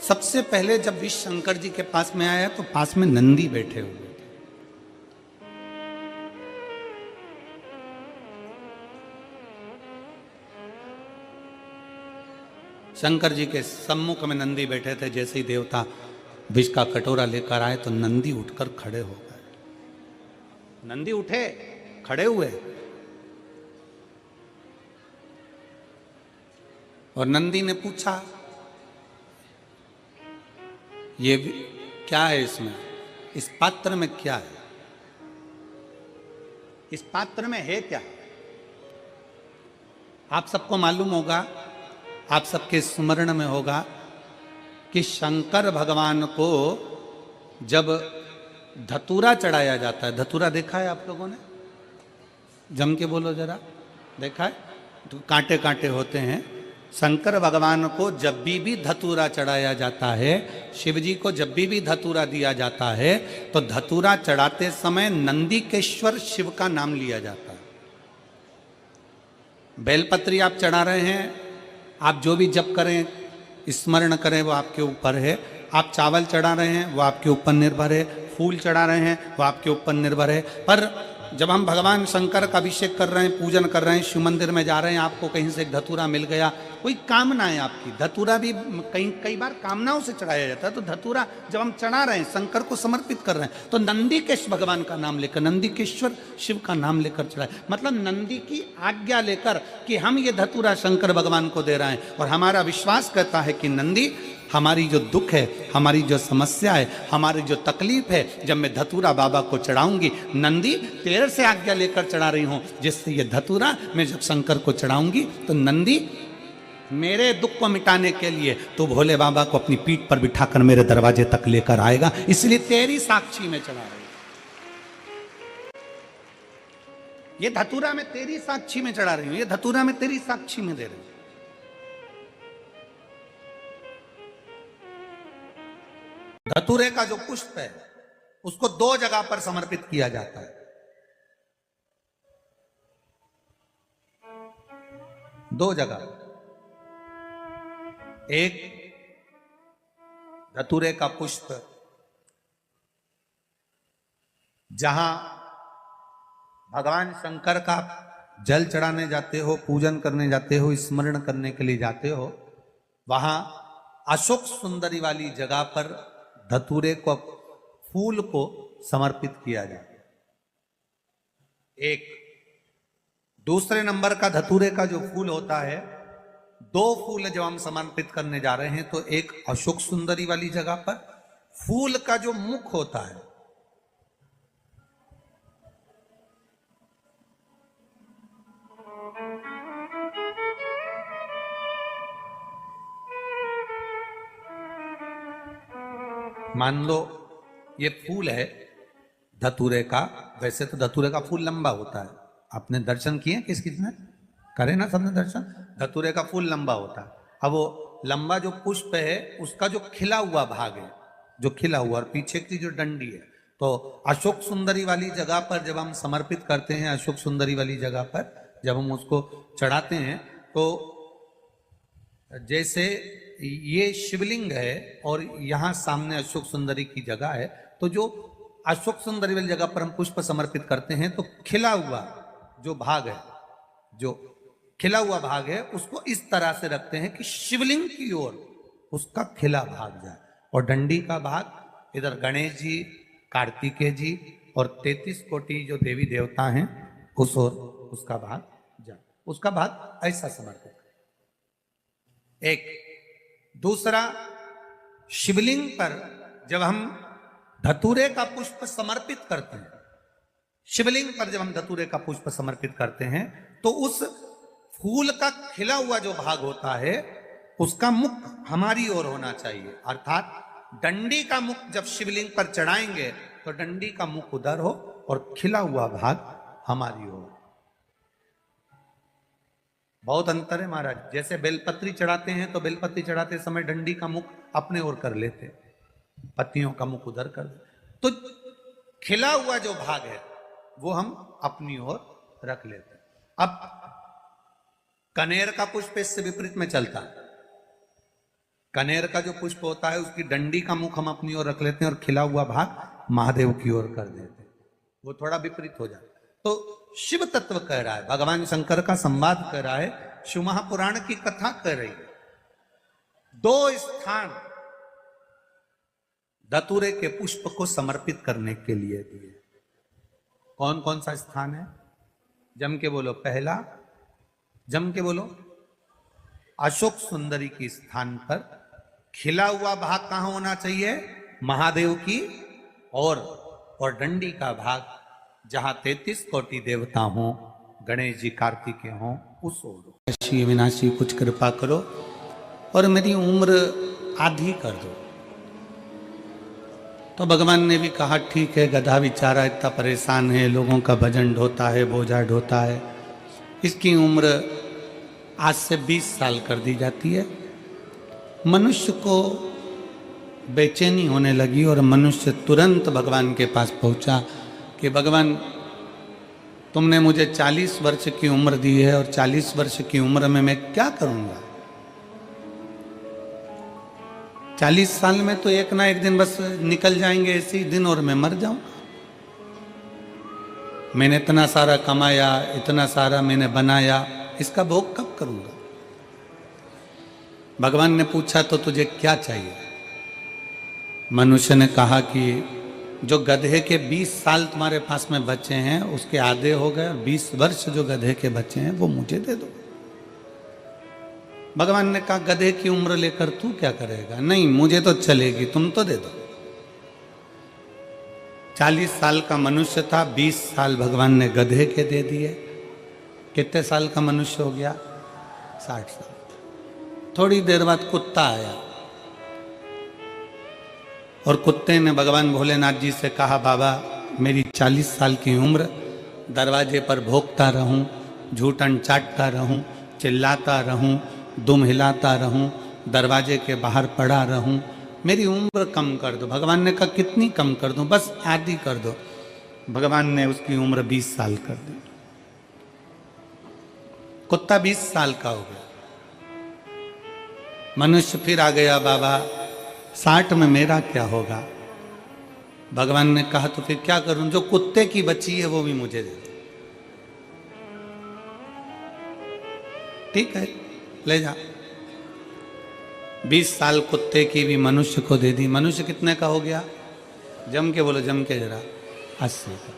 सबसे पहले जब विष शंकर जी के पास में आया तो पास में नंदी बैठे हुए थे। शंकर जी के सम्मुख में नंदी बैठे थे। जैसे ही देवता विष का कटोरा लेकर आए तो नंदी उठकर खड़े हो गए। नंदी उठे, खड़े हुए, और नंदी ने पूछा, ये क्या है, इसमें, इस पात्र में क्या है, इस पात्र में है क्या? आप सबको मालूम होगा, आप सबके स्मरण में होगा कि शंकर भगवान को जब धतूरा चढ़ाया जाता है, धतूरा देखा है आप लोगों ने? जम के बोलो जरा, देखा है? तो कांटे कांटे होते हैं। शंकर भगवान को जब भी धतूरा चढ़ाया जाता है, शिव जी को जब भी धतूरा दिया जाता है, तो धतूरा चढ़ाते समय नंदीकेश्वर शिव का नाम लिया जाता है। बेलपत्री आप चढ़ा रहे हैं, आप जो भी जप करें, स्मरण करें, वो आपके ऊपर है। आप चावल चढ़ा रहे हैं, वो आपके ऊपर निर्भर है। फूल चढ़ा रहे हैं, वो आपके ऊपर निर्भर है। पर जब हम भगवान शंकर का अभिषेक कर रहे हैं, पूजन कर रहे हैं, शिव मंदिर में जा रहे हैं, आपको कहीं से एक धतूरा मिल गया, कोई कामना है आपकी, धतूरा भी कई बार कामनाओं से चढ़ाया जाता है। तो धतूरा जब हम चढ़ा रहे हैं, शंकर को समर्पित कर रहे हैं, तो नंदीकेश भगवान का नाम लेकर, नंदीकेश्वर शिव का नाम लेकर चढ़ाए, मतलब नंदी की आज्ञा लेकर कि हम ये धतूरा शंकर भगवान को दे रहे हैं। और हमारा विश्वास कहता है कि नंदी, हमारी जो दुख है, हमारी जो समस्या है, हमारी जो तकलीफ है, जब मैं धतूरा बाबा को चढ़ाऊंगी, नंदी तेरे से आज्ञा लेकर चढ़ा रही हूं, जिससे ये धतूरा मैं जब शंकर को चढ़ाऊंगी तो नंदी मेरे दुख को मिटाने के लिए तो भोले बाबा को अपनी पीठ पर बिठाकर मेरे दरवाजे तक लेकर आएगा, इसलिए तेरी साक्षी में चढ़ा रही हूं। ये धतूरा मैं तेरी साक्षी में चढ़ा रही हूं, ये धतूरा मैं तेरी साक्षी में दे रही हूं। धतूरे का जो पुष्प है, उसको 2 जगह पर समर्पित किया जाता है। 2 जगह। एक, धतूरे का पुष्प जहां भगवान शंकर का जल चढ़ाने जाते हो, पूजन करने जाते हो, स्मरण करने के लिए जाते हो, वहां अशोक सुंदरी वाली जगह पर धतूरे को, फूल को समर्पित किया जाता है। एक। दूसरे नंबर का धतूरे का जो फूल होता है, 2 फूल जब हम समर्पित करने जा रहे हैं, तो एक अशोक सुंदरी वाली जगह पर, फूल का जो मुख होता है, मान लो ये फूल है धतूरे का। वैसे तो धतूरे का फूल लंबा होता है, आपने दर्शन किए किस किसने करे ना, सबने दर्शन। धतूरे का फूल लंबा होता है। अब वो लंबा जो पुष्प है, उसका जो खिला हुआ भाग है, जो खिला हुआ, और पीछे की जो डंडी है, तो अशोक सुंदरी वाली जगह पर जब हम समर्पित करते हैं, अशोक सुंदरी वाली जगह पर जब हम उसको चढ़ाते हैं, तो जैसे ये शिवलिंग है और यहां सामने अशोक सुंदरी की जगह है, तो जो अशोक सुंदरी वाली जगह पर हम पुष्प समर्पित करते हैं, तो खिला हुआ जो भाग है, जो खिला हुआ भाग है, उसको इस तरह से रखते हैं कि शिवलिंग की ओर उसका खिला भाग जाए, और डंडी का भाग इधर गणेश जी, कार्तिकेय जी और 33 कोटि जो देवी देवता हैं, उस ओर उसका भाग जाए, उसका भाग ऐसा समर्पित करें। एक। दूसरा, शिवलिंग पर जब हम धतूरे का पुष्प समर्पित करते हैं, शिवलिंग पर जब हम धतूरे का पुष्प समर्पित करते हैं, तो उस फूल का खिला हुआ जो भाग होता है, उसका मुख हमारी ओर होना चाहिए। अर्थात डंडी का मुख जब शिवलिंग पर चढ़ाएंगे, तो डंडी का मुख उधर हो और खिला हुआ भाग हमारी ओर। बहुत अंतर है महाराज। जैसे बेलपत्री चढ़ाते हैं, तो बेलपत्री चढ़ाते समय डंडी का मुख अपने ओर कर लेते, पत्तियों का मुख उधर कर, तो खिला हुआ जो भाग है वो हम अपनी ओर रख लेते। अब कनेर का पुष्प इससे विपरीत में चलता है। कनेर का जो पुष्प होता है उसकी डंडी का मुख हम अपनी ओर रख लेते हैं और खिला हुआ भाग महादेव की ओर कर देते हैं, वो थोड़ा विपरीत हो जाता है। तो शिव तत्व कह रहा है, भगवान शंकर का संवाद कर रहा है, शिव महापुराण की कथा कर रही है। दो स्थान धतूरे के पुष्प को समर्पित करने के लिए दिए। कौन कौन सा स्थान है? जम के बोलो। पहला, जम के बोलो, अशोक सुंदरी के स्थान पर खिला हुआ भाग कहां होना चाहिए? महादेव की और डंडी का भाग जहां 33 कोटि देवता हों, गणेश जी कार्तिकेय हों, उस ओर। श्री विनाशी कुछ कृपा करो और मेरी उम्र आधी कर दो। तो भगवान ने भी कहा ठीक है, गधा बेचारा इतना परेशान है, लोगों का भजन ढोता है, बोझा ढोता है, इसकी उम्र आज से 20 साल कर दी जाती है। मनुष्य को बेचैनी होने लगी और मनुष्य तुरंत भगवान के पास पहुंचा कि भगवान तुमने मुझे 40 वर्ष की उम्र दी है और 40 वर्ष की उम्र में मैं क्या करूंगा? 40 साल में तो एक ना एक दिन बस निकल जाएंगे ऐसे ही दिन और मैं मर जाऊंगा। मैंने इतना सारा कमाया, इतना सारा मैंने बनाया, इसका भोग कब करूंगा? भगवान ने पूछा तो तुझे क्या चाहिए? मनुष्य ने कहा कि जो गधे के 20 साल तुम्हारे पास में बचे हैं उसके आधे हो गए और 20 वर्ष जो गधे के बचे हैं वो मुझे दे दो। भगवान ने कहा गधे की उम्र लेकर तू क्या करेगा? नहीं, मुझे तो चलेगी, तुम तो दे दो। 40 साल का मनुष्य था, 20 साल भगवान ने गधे के दे दिए। कितने साल का मनुष्य हो गया? 60 साल। थोड़ी देर बाद कुत्ता आया और कुत्ते ने भगवान भोलेनाथ जी से कहा बाबा मेरी 40 साल की उम्र, दरवाजे पर भोंकता रहूं, झूठन चाटता रहूं, चिल्लाता रहूं, दुम हिलाता रहूं, दरवाजे के बाहर पड़ा रहूं, मेरी उम्र कम कर दो। भगवान ने कहा कितनी कम कर दूं? बस आधी कर दो। भगवान ने उसकी उम्र 20 साल कर दी। कुत्ता 20 साल का हो गया। मनुष्य फिर आ गया, बाबा 60 में मेरा क्या होगा? भगवान ने कहा तो फिर क्या करूं? जो कुत्ते की बची है वो भी मुझे दे दो। ठीक है, ले जा। 20 साल कुत्ते की भी मनुष्य को दे दी। मनुष्य कितने का हो गया? जम के बोलो, जम के जरा, 80 का।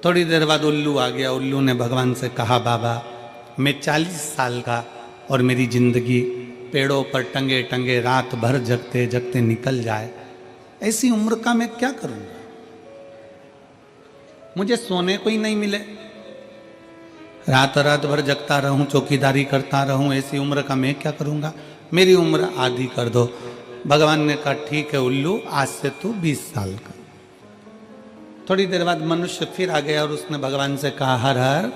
थोड़ी देर बाद उल्लू आ गया। उल्लू ने भगवान से कहा बाबा मैं 40 साल का और मेरी जिंदगी पेड़ों पर टंगे टंगे रात भर जगते जगते निकल जाए, ऐसी उम्र का मैं क्या करूंगा? मुझे सोने को ही नहीं मिले, रात रात भर जगता रहूं, चौकीदारी करता रहूं, ऐसी उम्र का मैं क्या करूंगा? मेरी उम्र आधी कर दो। भगवान ने कहा ठीक है उल्लू, आज से तू 20 साल का। थोड़ी देर बाद मनुष्य फिर आ गया और उसने भगवान से कहा हर हर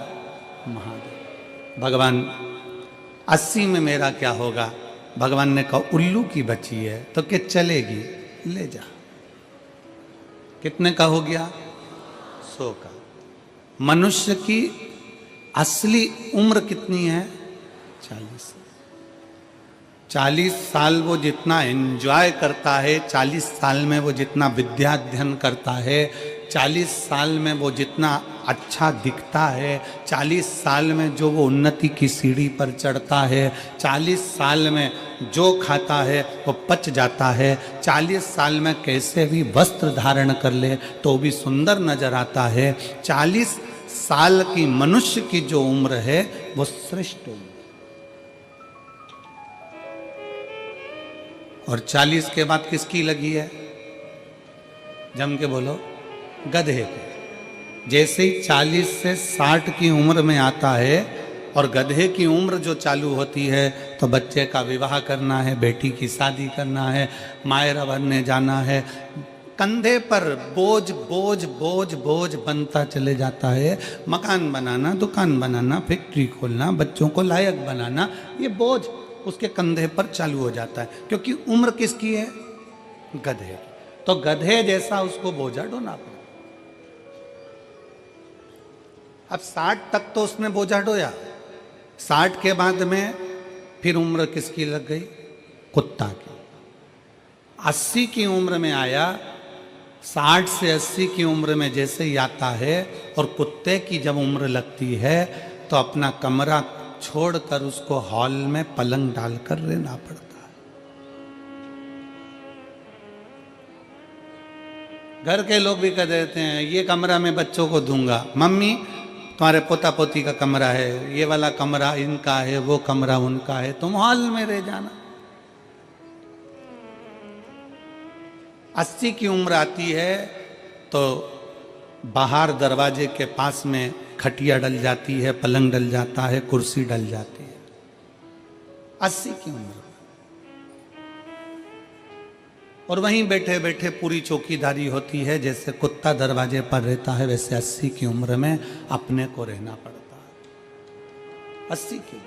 महादेव। भगवान 80 में मेरा क्या होगा? भगवान ने कहा उल्लू की बची है तो क्या चलेगी, ले जा। कितने का हो गया? 100 का। मनुष्य की असली उम्र कितनी है? 40। 40 साल वो जितना एंजॉय करता है, 40 साल में वो जितना विद्याध्ययन करता है, 40 साल में वो जितना अच्छा दिखता है, 40 साल में जो वो उन्नति की सीढ़ी पर चढ़ता है, 40 साल में जो खाता है वो पच जाता है, 40 साल में कैसे भी वस्त्र धारण कर ले तो भी सुंदर नजर आता है। 40 साल की मनुष्य की जो उम्र है वो श्रेष्ठ उम्र। और 40 के बाद किसकी लगी है? जम के बोलो, गधे के। जैसे ही 40 से 60 की उम्र में आता है और गधे की उम्र जो चालू होती है तो बच्चे का विवाह करना है, बेटी की शादी करना है, मायरा बनने जाना है, कंधे पर बोझ बोझ बोझ बोझ बनता चले जाता है। मकान बनाना, दुकान बनाना, फैक्ट्री खोलना, बच्चों को लायक बनाना, ये बोझ उसके कंधे पर चालू हो जाता है। क्योंकि उम्र किसकी है? गधे। तो गधे जैसा उसको बोझा ढोना पड़ा। अब 60 तक तो उसने बोझा ढोया, 60 के बाद में फिर उम्र किसकी लग गई? कुत्ता की। 80 की उम्र में आया, 60 से 80 की उम्र में जैसे ही आता है और कुत्ते की जब उम्र लगती है तो अपना कमरा छोड़कर उसको हॉल में पलंग डालकर रहना पड़ता है। घर के लोग भी कह देते हैं ये कमरा मैं बच्चों को दूंगा, मम्मी तुम्हारे पोता पोती का कमरा है, ये वाला कमरा इनका है, वो कमरा उनका है, तुम हॉल में रह जाना। 80 की उम्र आती है तो बाहर दरवाजे के पास में खटिया डल जाती है, पलंग डल जाता है, कुर्सी डल जाती है। 80 की उम्र और वहीं बैठे बैठे पूरी चौकीदारी होती है। जैसे कुत्ता दरवाजे पर रहता है वैसे 80 की उम्र में अपने को रहना पड़ता है। 80 की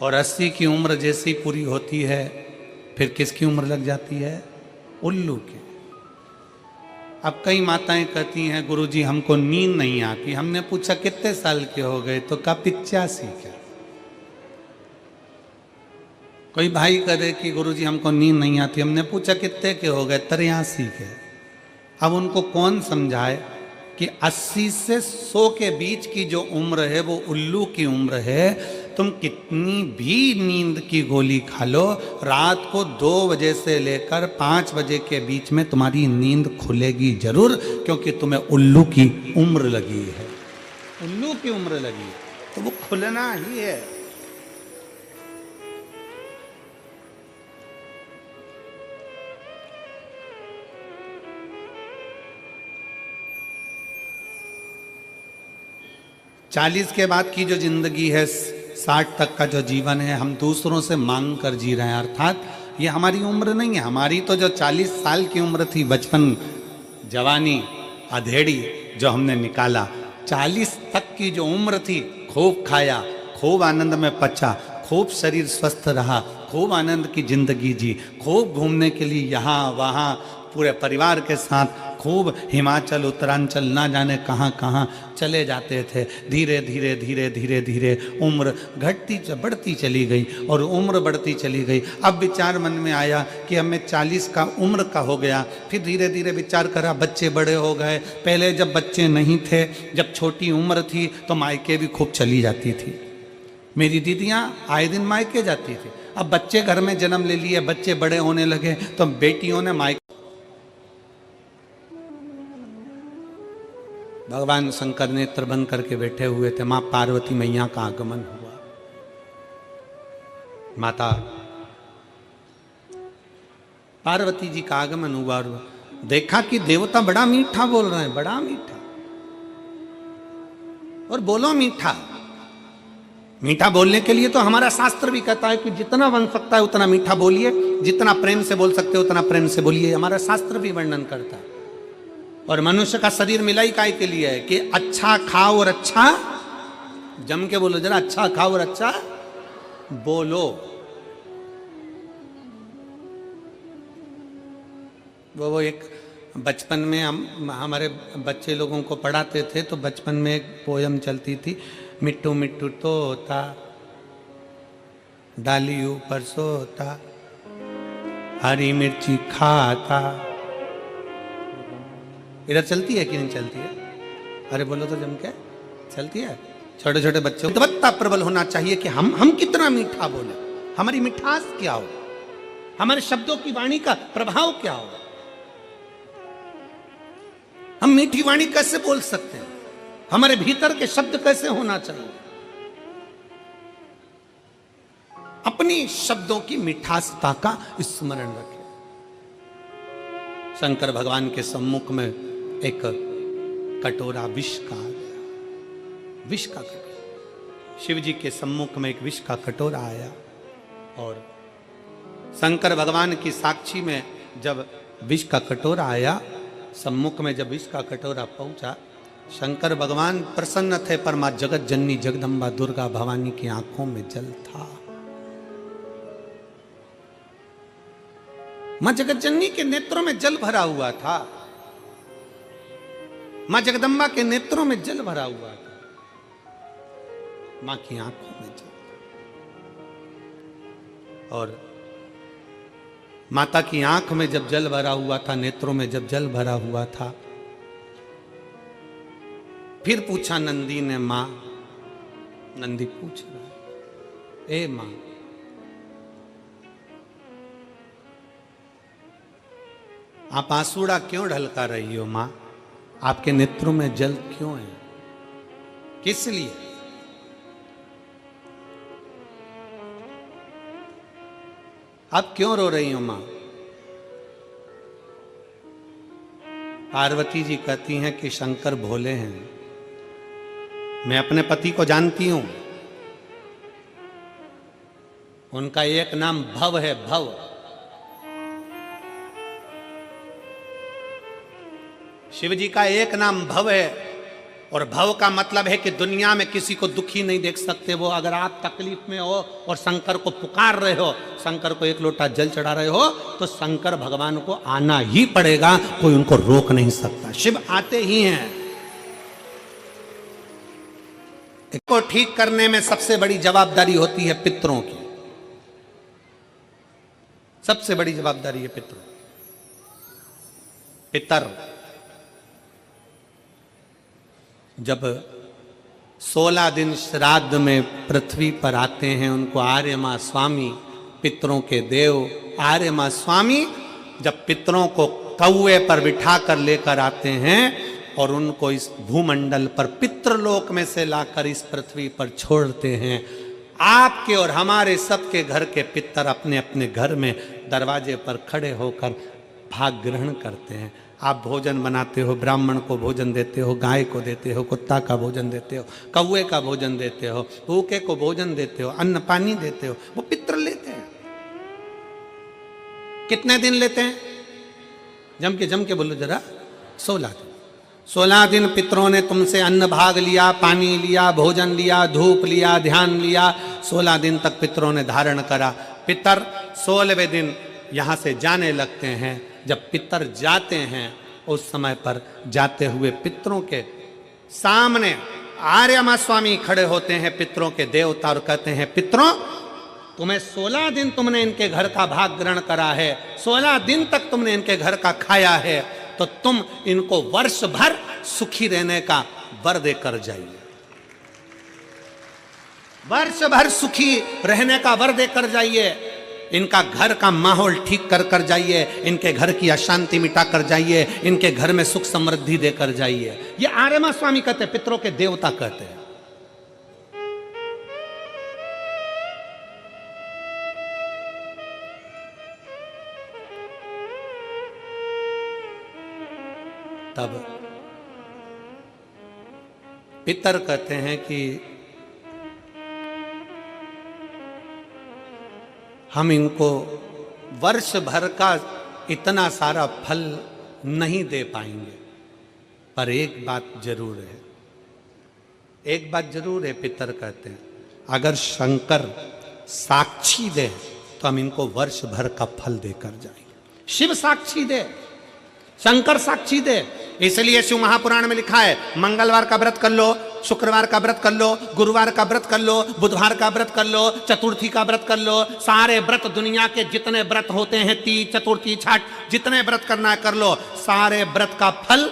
और 80 की उम्र जैसी पूरी होती है फिर किसकी उम्र लग जाती है? उल्लू की। अब कई माताएं कहती हैं गुरुजी हमको नींद नहीं आती। हमने पूछा कितने साल के हो गए तो कहा 85 क्या। कोई भाई करे कि गुरुजी हमको नींद नहीं आती। हमने पूछा कितने के हो गए? 83 के। अब उनको कौन समझाए कि 80 से 100 के बीच की जो उम्र है वो उल्लू की उम्र है। तुम कितनी भी नींद की गोली खा लो, रात को 2 बजे से लेकर 5 बजे के बीच में तुम्हारी नींद खुलेगी जरूर, क्योंकि तुम्हें उल्लू की उम्र लगी है। उल्लू की उम्र लगी है तो वो खुलना ही है। चालीस के बाद की जो जिंदगी है, 60 तक का जो जीवन है, हम दूसरों से मांग कर जी रहे हैं। अर्थात ये हमारी उम्र नहीं है। हमारी तो जो 40 साल की उम्र थी, बचपन, जवानी, अधेड़ी जो हमने निकाला, 40 तक की जो उम्र थी, खूब खाया, खूब आनंद में पचा, खूब शरीर स्वस्थ रहा, खूब आनंद की जिंदगी जी, खूब घूमने के लिए यहाँ वहाँ पूरे परिवार के साथ खूब हिमाचल उत्तरांचल ना जाने कहाँ कहाँ चले जाते थे। धीरे धीरे धीरे धीरे धीरे उम्र घटती बढ़ती चली गई और उम्र बढ़ती चली गई। अब विचार मन में आया कि अब मैं 40 का उम्र का हो गया। फिर धीरे धीरे विचार करा, बच्चे बड़े हो गए। पहले जब बच्चे नहीं थे, जब छोटी उम्र थी तो मायके भी खूब चली जाती थी। मेरी दीदियाँ आए दिन मायके जाती थी। अब बच्चे घर में जन्म ले लिए, बच्चे बड़े होने लगे तो बेटियों ने मायके। भगवान शंकर नेत्र बंद करके बैठे हुए थे। मां पार्वती मैया का आगमन हुआ। माता पार्वती जी का आगमन हुआ और देखा कि देवता बड़ा मीठा बोल रहे हैं, बड़ा मीठा। और बोलो मीठा। मीठा बोलने के लिए तो हमारा शास्त्र भी कहता है कि जितना बन सकता है उतना मीठा बोलिए, जितना प्रेम से बोल सकते हो उतना प्रेम से बोलिए। हमारा शास्त्र भी वर्णन करता है। और मनुष्य का शरीर मिलाई काय के लिए है कि अच्छा खाओ और अच्छा, जम के बोलो जरा, अच्छा खाओ और अच्छा बोलो। वो एक बचपन में हम हमारे बच्चे लोगों को पढ़ाते थे तो बचपन में एक पोयम चलती थी, मिट्टू मिट्टू तोता डाली ऊपर सोता, हरी मिर्ची खाता। इधर चलती है कि नहीं चलती है? अरे बोलो तो जम के, चलती है। छोटे छोटे बच्चों को विद्वत्ता प्रबल होना चाहिए कि हम कितना मीठा बोले, हमारी मिठास क्या हो, हमारे शब्दों की वाणी का प्रभाव क्या हो। हम मीठी वाणी कैसे बोल सकते हैं, हमारे भीतर के शब्द कैसे होना चाहिए। अपनी शब्दों की मिठासता का स्मरण रखें। शंकर भगवान के सम्मुख में एक कटोरा विष का आ गया, विष का कटोरा। शिव जी के सम्मुख में एक विष का कटोरा आया और शंकर भगवान की साक्षी में जब विष का कटोरा आया, सम्मुख में जब विष का कटोरा पहुंचा, शंकर भगवान प्रसन्न थे पर मां जगत जननी जगदम्बा दुर्गा भवानी की आंखों में जल था। मां जगत जननी के नेत्रों में जल भरा हुआ था। मां जगदम्बा के नेत्रों में जल भरा हुआ था, मां की आंखों में जल। और माता की आंख में जब जल भरा हुआ था, नेत्रों में जब जल भरा हुआ था, फिर पूछा नंदी ने, मां, नंदी पूछ रहा है, ए मां, आप आंसुड़ा क्यों ढलका रही हो मां? आपके नेत्रों में जल क्यों है? किस लिए? आप क्यों रो रही हो मां? पार्वती जी कहती हैं कि शंकर भोले हैं, मैं अपने पति को जानती हूं, उनका एक नाम भव है, भव। शिव जी का एक नाम भव है, और भव का मतलब है कि दुनिया में किसी को दुखी नहीं देख सकते वो। अगर आप तकलीफ में हो और शंकर को पुकार रहे हो, शंकर को एक लोटा जल चढ़ा रहे हो, तो शंकर भगवान को आना ही पड़ेगा, कोई उनको रोक नहीं सकता, शिव आते ही हैं। इसको ठीक करने में सबसे बड़ी जवाबदारी होती है पितरों की, सबसे बड़ी जवाबदारी है पितरों। पितर जब 16 दिन श्राद्ध में पृथ्वी पर आते हैं, उनको आर्य मां स्वामी, पितरों के देव आर्य मां स्वामी जब पितरों को कौए पर बिठा कर लेकर आते हैं और उनको इस भूमंडल पर पितृलोक में से लाकर इस पृथ्वी पर छोड़ते हैं, आपके और हमारे सबके घर के पितर अपने अपने घर में दरवाजे पर खड़े होकर भाग ग्रहण करते हैं। आप भोजन बनाते हो, ब्राह्मण को भोजन देते हो, गाय को देते हो, कुत्ता का भोजन देते हो, कौवे का भोजन देते हो, भूखे को भोजन देते हो, अन्न पानी देते हो, वो पितर लेते हैं। कितने दिन लेते हैं? जम के बोलो जरा, 16 दिन। 16 दिन पितरों ने तुमसे अन्न भाग लिया, पानी लिया, भोजन लिया, धूप लिया, ध्यान लिया, 16 दिन तक पितरों ने धारण करा। पितर 16वें दिन यहां से जाने लगते हैं। जब पितर जाते हैं उस समय पर जाते हुए पितरों के सामने आर्य मां स्वामी खड़े होते हैं, पितरों के देवता, और कहते हैं, पितरों, तुम्हें 16 दिन तुमने इनके घर का भाग ग्रहण करा है, 16 दिन तक तुमने इनके घर का खाया है, तो तुम इनको वर्ष भर सुखी रहने का वर देकर जाइए, वर्ष भर सुखी रहने का वर देकर जाइए, इनका घर का माहौल ठीक कर कर जाइए, इनके घर की अशांति मिटा कर जाइए, इनके घर में सुख समृद्धि देकर जाइए। ये आर्य मां स्वामी कहते हैं, पितरों के देवता कहते हैं। तब पितर कहते हैं कि हम इनको वर्ष भर का इतना सारा फल नहीं दे पाएंगे, पर एक बात जरूर है, एक बात जरूर है, पितर कहते हैं, अगर शंकर साक्षी दे तो हम इनको वर्ष भर का फल देकर जाएंगे। शिव साक्षी दे, शंकर साक्षी दे। इसलिए शिव महापुराण में लिखा है, मंगलवार का व्रत कर लो, शुक्रवार का व्रत कर लो, गुरुवार का व्रत कर लो, बुधवार का व्रत कर लो, चतुर्थी का व्रत कर लो, सारे व्रत, दुनिया के जितने व्रत होते हैं, तीज, चतुर्थी, छठ, जितने व्रत करना है कर लो। सारे व्रत का फल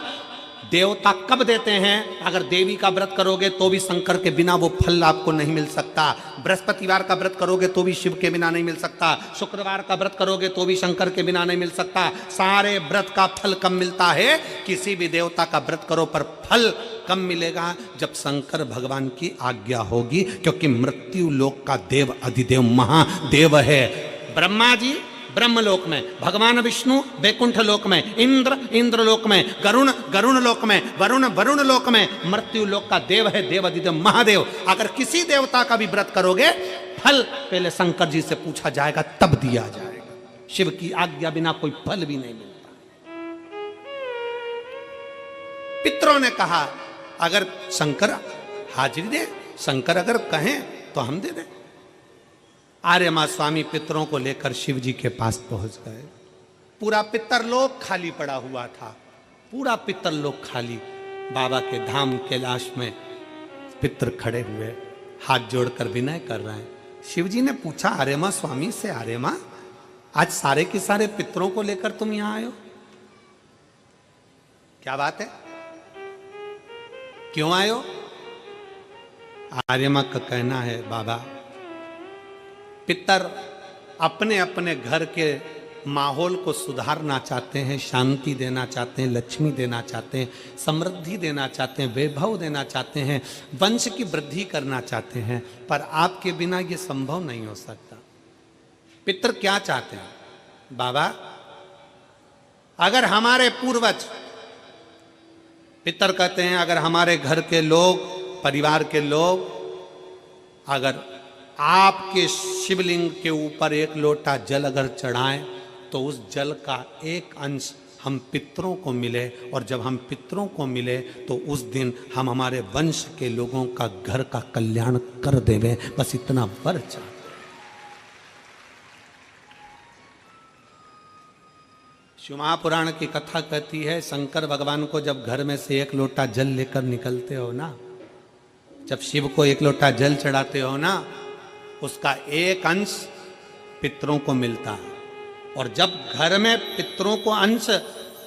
देवता कब देते हैं? अगर देवी का व्रत करोगे तो भी शंकर के बिना वो फल आपको नहीं मिल सकता, बृहस्पतिवार का व्रत करोगे तो भी शिव के बिना नहीं मिल सकता, शुक्रवार का व्रत करोगे तो भी शंकर के बिना नहीं मिल सकता। सारे व्रत का फल कब मिलता है? किसी भी देवता का व्रत करो पर फल कब मिलेगा? जब शंकर भगवान की आज्ञा होगी, क्योंकि मृत्यु लोक का देव अधिदेव महादेव है। ब्रह्मा जी ब्रह्मलोक में, भगवान विष्णु वैकुंठ लोक में, इंद्र इंद्रलोक में, गरुण गरुण लोक में, वरुण वरुण लोक में, मृत्यु लोक का देव है देव अधिदेव महादेव। अगर किसी देवता का भी व्रत करोगे, फल पहले शंकर जी से पूछा जाएगा, तब दिया जाएगा। शिव की आज्ञा बिना कोई फल भी नहीं मिलता। पितरों ने कहा, अगर शंकर हाजिरी दे, शंकर अगर कहें तो हम दे दें। आर्य मां स्वामी पितरों को लेकर शिव जी के पास पहुंच गए। पूरा पितरलोक खाली पड़ा हुआ था, पूरा पितरलोक खाली। बाबा के धाम कैलाश में पितर खड़े हुए हाथ जोड़कर विनय कर रहे हैं, शिव जी ने पूछा आर्यमा स्वामी से, आर्यमा आज सारे के सारे पितरों को लेकर तुम यहां आए हो, क्या बात है, क्यों आए हो? आर्यमा का कहना है बाबा, पितर अपने अपने घर के माहौल को सुधारना चाहते हैं, शांति देना चाहते हैं, लक्ष्मी देना चाहते हैं, समृद्धि देना चाहते हैं, वैभव देना चाहते हैं, वंश की वृद्धि करना चाहते हैं, पर आपके बिना यह संभव नहीं हो सकता। पितर क्या चाहते हैं? बाबा अगर हमारे पूर्वज, पितर कहते हैं अगर हमारे घर के लोग, परिवार के लोग अगर आपके शिवलिंग के ऊपर एक लोटा जल अगर चढ़ाएं तो उस जल का एक अंश हम पितरों को मिले, और जब हम पितरों को मिले तो उस दिन हम हमारे वंश के लोगों का घर का कल्याण कर देवे, बस इतना वर चाहते। शिव महापुराण की कथा कहती है, शंकर भगवान को जब घर में से एक लोटा जल लेकर निकलते हो ना, जब शिव को एक लोटा जल चढ़ाते हो ना, उसका एक अंश पितरों को मिलता है, और जब घर में पितरों को अंश,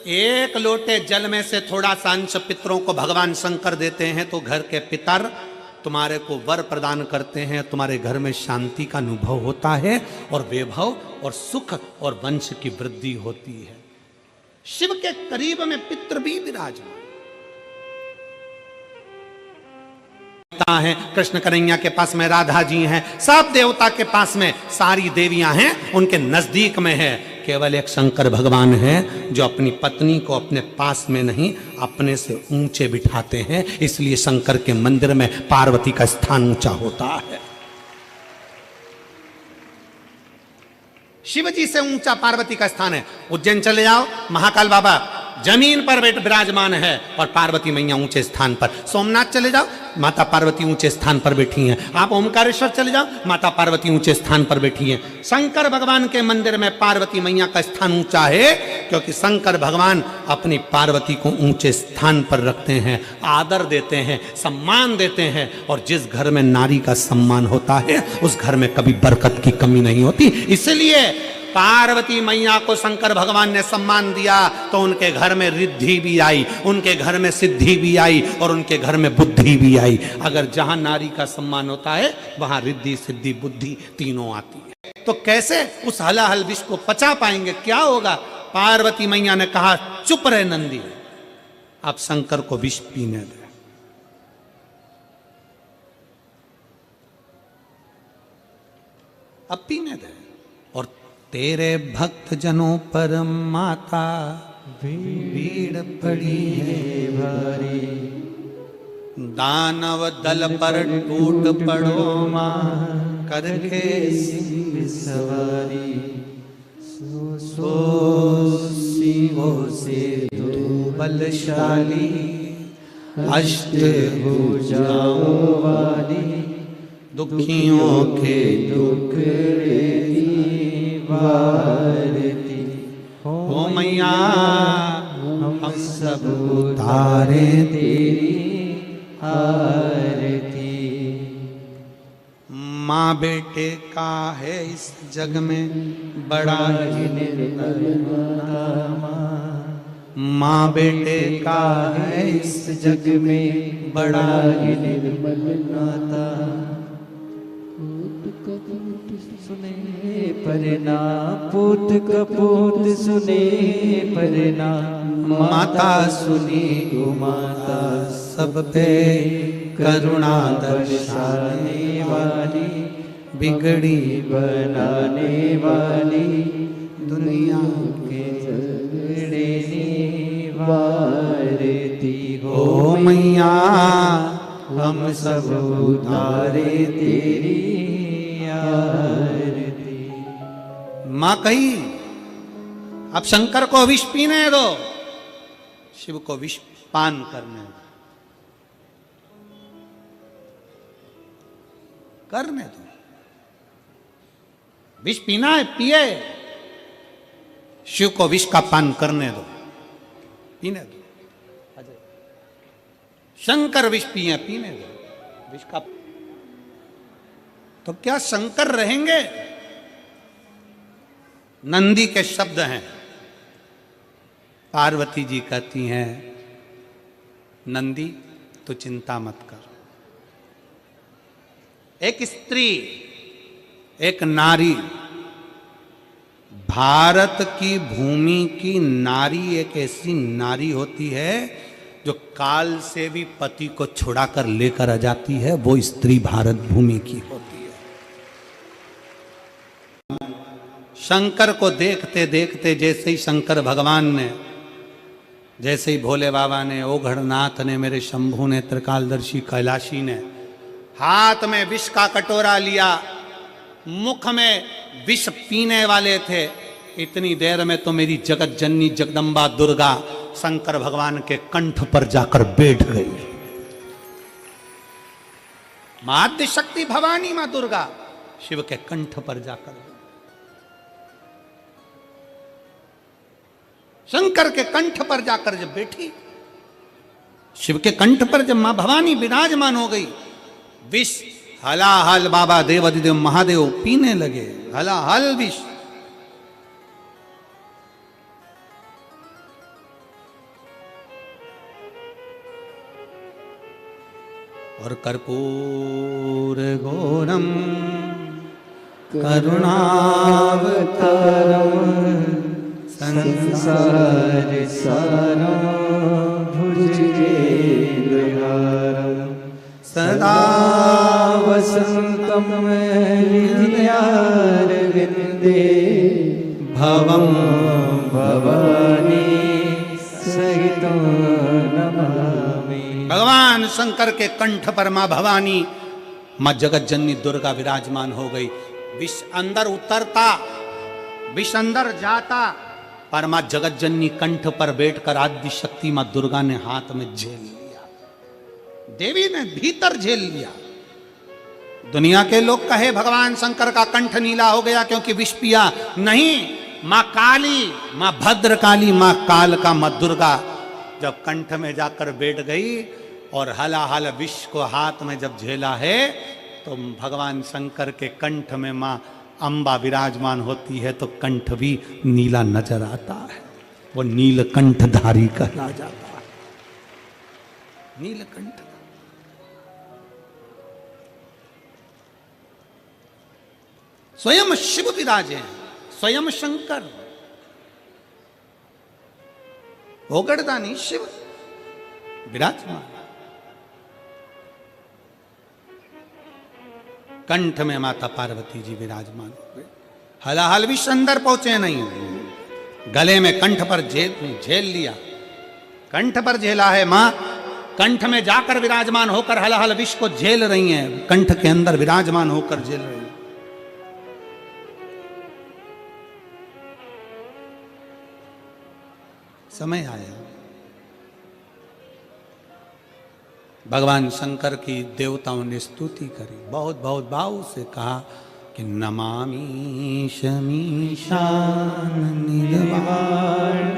एक लोटे जल में से थोड़ा सा अंश पितरों को भगवान शंकर देते हैं, तो घर के पितर तुम्हारे को वर प्रदान करते हैं, तुम्हारे घर में शांति का अनुभव होता है, और वैभव और सुख और वंश की वृद्धि होती है। शिव के करीब में पितर भी विराजमान है, कृष्ण कन्हैया के पास में राधा जी हैं, सब देवता के पास में सारी देवियां हैं, उनके नजदीक में है, केवल एक शंकर भगवान है जो अपनी पत्नी को अपने पास में नहीं अपने से ऊंचे बिठाते हैं, इसलिए शंकर के मंदिर में पार्वती का स्थान ऊंचा होता है। शिव जी से ऊंचा पार्वती का स्थान है। उज्जैन चले जाओ, महाकाल बाबा जमीन पर विराजमान है और पार्वती मैया ऊंचे स्थान पर। सोमनाथ चले जाओ, माता पार्वती ऊंचे स्थान पर बैठी हैं। आप ओमकारेश्वर चले जाओ, माता पार्वती ऊंचे स्थान पर बैठी हैं। शंकर भगवान के मंदिर में पार्वती मैया का स्थान ऊंचा है, क्योंकि शंकर भगवान अपनी पार्वती को ऊंचे स्थान पर रखते हैं, आदर देते हैं, सम्मान देते हैं, और जिस घर में नारी का सम्मान होता है उस घर में कभी बरकत की कमी नहीं होती। इसलिए पार्वती मैया को शंकर भगवान ने सम्मान दिया तो उनके घर में रिद्धि भी आई, उनके घर में सिद्धि भी आई, और उनके घर में बुद्धि भी आई। अगर जहां नारी का सम्मान होता है वहां रिद्धि सिद्धि बुद्धि तीनों आती है। तो कैसे उस हलाहल विष को पचा पाएंगे? क्या होगा? पार्वती मैया ने कहा, चुप रहे नंदी, आप शंकर को विष पीने दे। अब पीने दे। और तेरे भक्त जनों पर माता भीड़ पड़ी है भारी, दानव दल पर टूट पड़ो मां करके सिंह सवारी। सो सिंहों से तू बलशाली, अष्ट भुजाओं वाली, दुखियों के दुख वारती हो मैया, हम सब उतारे तेरी आरती। माँ बेटे का है इस जग में बड़ा ही निर्मल नाता, माँ बेटे का है इस जग में बड़ा ही निर्मल नाता। सुने पर ना पूत कपूत सुने पर ना, माता सुनी गो माता सब पे करुणा दर्शाने वाली, बिगड़ी बनाने वाली, दुनिया के झगड़े निवारती हो मैया, हम सब उतारे तेरी आरती। मां कही, अब शंकर को विष पीने दो, शिव को विष पान करने दो, करने दो। विष पीना है, पिए, शिव को विष का पान करने दो, पीने दो। शंकर विष पिए, पीने दो विष का। तो क्या शंकर रहेंगे? नंदी के शब्द हैं। पार्वती जी कहती हैं, नंदी तो चिंता मत कर। एक स्त्री, एक नारी, भारत की भूमि की नारी एक ऐसी नारी होती है जो काल से भी पति को छुड़ाकर लेकर आ जाती है, वो स्त्री भारत भूमि की होती है। शंकर को देखते देखते जैसे ही शंकर भगवान ने, जैसे ही भोले बाबा ने, ओघड़नाथ ने, मेरे शंभू ने, त्रिकालदर्शी कैलाशी ने हाथ में विष का कटोरा लिया, मुख में विष पीने वाले थे, इतनी देर में तो मेरी जगत जननी जगदम्बा दुर्गा शंकर भगवान के कंठ पर जाकर बैठ गई। माध्य शक्ति भवानी मां दुर्गा शिव के कंठ पर जाकर, शंकर के कंठ पर जाकर जब बैठी, शिव के कंठ पर जब मां भवानी विराजमान हो गई, विष हलाहल बाबा देवाधिदेव महादेव पीने लगे, हलाहल विष। और कर्पूर घोरम करुणावतारम संसार सारम भुजगेन्द्रहारम सदा वसंतम हृदयारविंदे भवं भवानी सहितं नमामि। भगवान शंकर के कंठ पर मां भवानी, मां जगत जननी दुर्गा विराजमान हो गई। विष अंदर उतरता, विष अंदर जाता, पर मां जगत जननी कंठ पर बैठकर आदि शक्ति मां दुर्गा ने हाथ में झेल लिया, देवी ने भीतर झेल लिया। दुनिया के लोग कहे भगवान शंकर का कंठ नीला हो गया क्योंकि विष पिया, नहीं, मां काली, मां भद्रकाली, मां काल का मां दुर्गा जब कंठ में जाकर बैठ गई और हलाहल विष को हाथ में जब झेला है, तो भगवान शंकर के कंठ में मां अंबा विराजमान होती है, तो कंठ भी नीला नजर आता है, वो नीलकंठधारी कहला जाता है। नीलकंठ स्वयं शिव विराजे हैं, स्वयं शंकर, ओगड़दानी शिव विराजमान। कंठ में माता पार्वती जी विराजमान हो गए। हलाहल विष अंदर पहुंचे नहीं, गले में कंठ पर झेल लिया, कंठ पर झेला है मां, कंठ में जाकर विराजमान होकर हलाहल विष को झेल रही हैं, कंठ के अंदर विराजमान होकर झेल रही हैं। समय आया, भगवान शंकर की देवताओं ने स्तुति करी, बहुत बहुत भाव से कहा कि नमामि शमीशान निर्वाण।